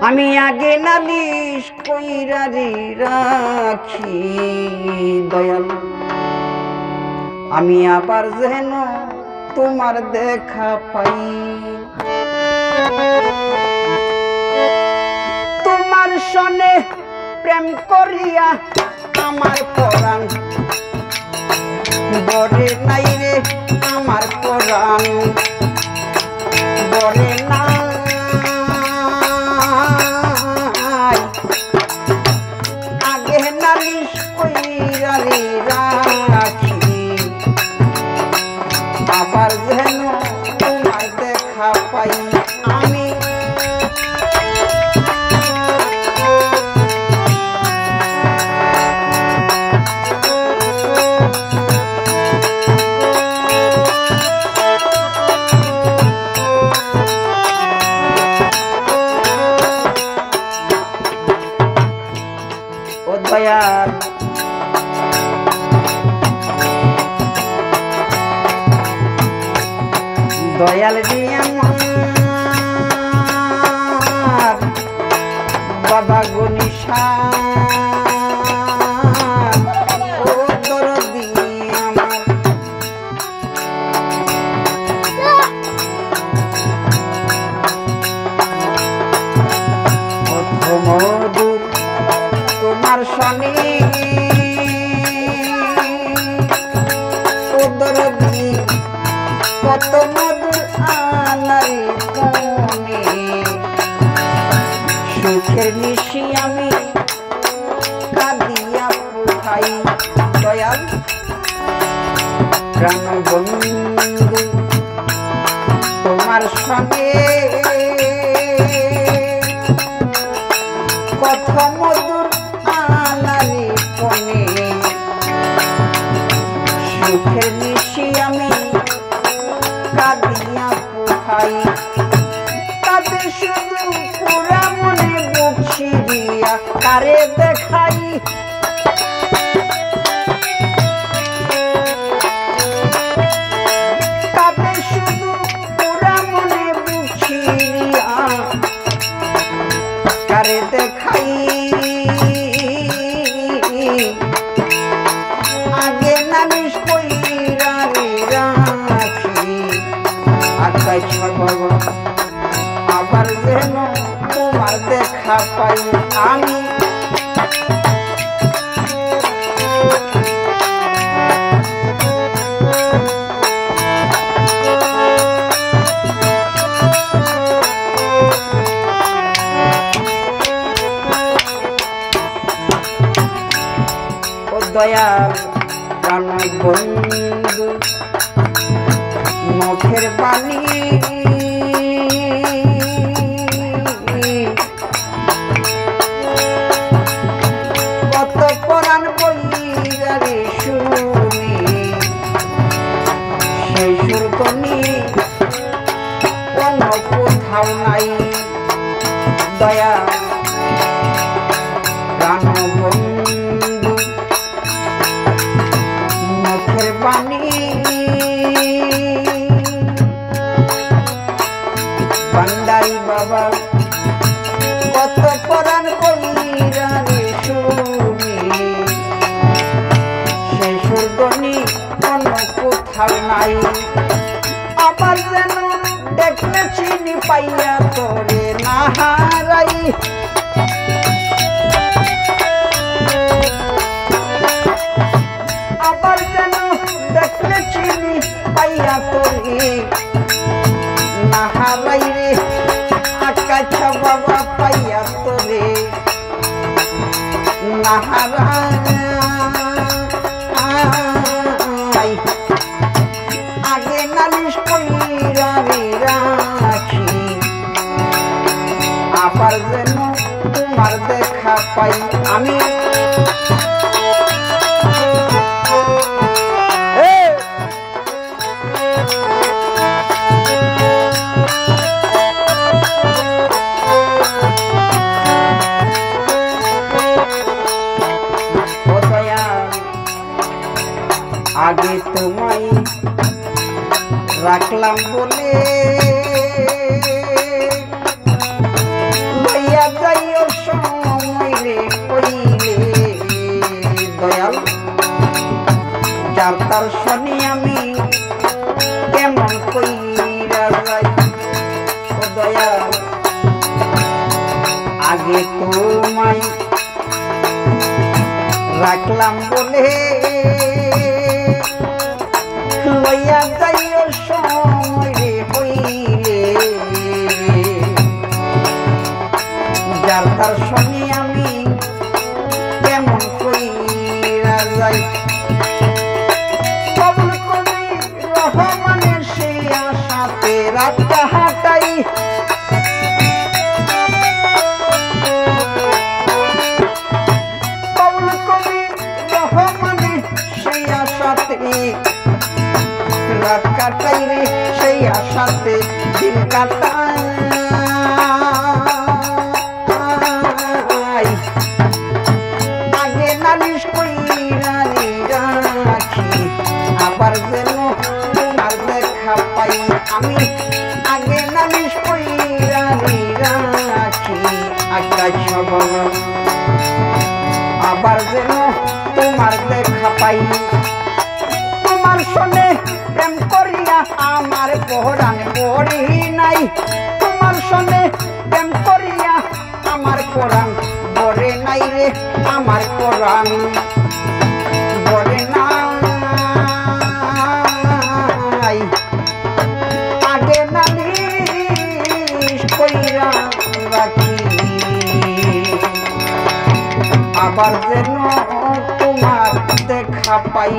আমি আগে নালিশ কইরা রাখি দয়াল আমি আবার যেন তোমার দেখা পাই তোমার সনে প্রেম করিয়া আমার পরাণ বরে নাই রে আমার পরাণ বরে নাই আগে নালিশ কইরা রাখি আবার যেন তোমার দেখা পাই আমি ও দয়াল দয়াল দিয়া আমার বাবা গনিশা ও দরদি আমার মধুর তোমার সনে ও দরদি কত মধুর আনাই কোনে সুখের নিশি আমি কাঁদিয়া পুঠাই দয়াল প্রাণ বন্ধু তোমার সঙ্গে কত মধুর আনাই কোনে সুখের নিশি আমি কাঁদিয়া পুঠাই তাতে শুধু পুরা মনে বুক ছিড়িয়া কারে দেখাই তাতে শুধু পুরা মনে বুক ছিড়িয়া কারে দেখাই আগে নালিশ কইরা রাখি আকাশ সর্ব আবার যেন তোমার দেখা পাই আমি ও দয়াল প্রাণ বন্ধু মুখের বাণী কত পরাণ বইরা রে শুনি সেই সুরকনি অন্য কোথাও নাই দয়া প্রাণ বন্ধু মুখের বাণী ভান্ডারি বাবা কত পরাণ কইরা রে শুনি সেই সুরগনি অন্য কোথাও নাই আবার যেন দেখলে চিনি পাইয়া তোরে না হারাই আবার যেন দেখলে চিনি পাইয়া তোরে না হারাই রে আকাশ বাবা পাইয়া তোরে না হারাই আগে নালিশ কইরা রাখি আবার যেন তোমার দেখা পাই আমি আগে তোমায় রাখলাম বলে লইয়া আগে তোমায় রাখলাম বলে লইয়া যাইও সময় রে হইলে যার তার শুনি আমি কেমন কইরা যাই কবুল কবি রহমানের সেই আশাতে রাতটা হাঁটাই কবুল কবি রহমানের সেই আশাতে রাত কাটাই রে সেই আশাতে দিন কাটাই আগে নালিশ কইরা রাখি আবার যেন তোমার দেখা পাই আমি আগে নালিশ কইরা রাখি আকাশ আবার যেন তোমার দেখা পাই তোমার সনে প্রেম করিয়া আমার পরাণ পড়ি নাই তোমার সনে প্রেম করিয়া আমার পরাণ বরে নাই রে আমার পরাণ বরে নাই আগে নালিশ কইরা রাখি আবার যেন তোমার দেখা পাই।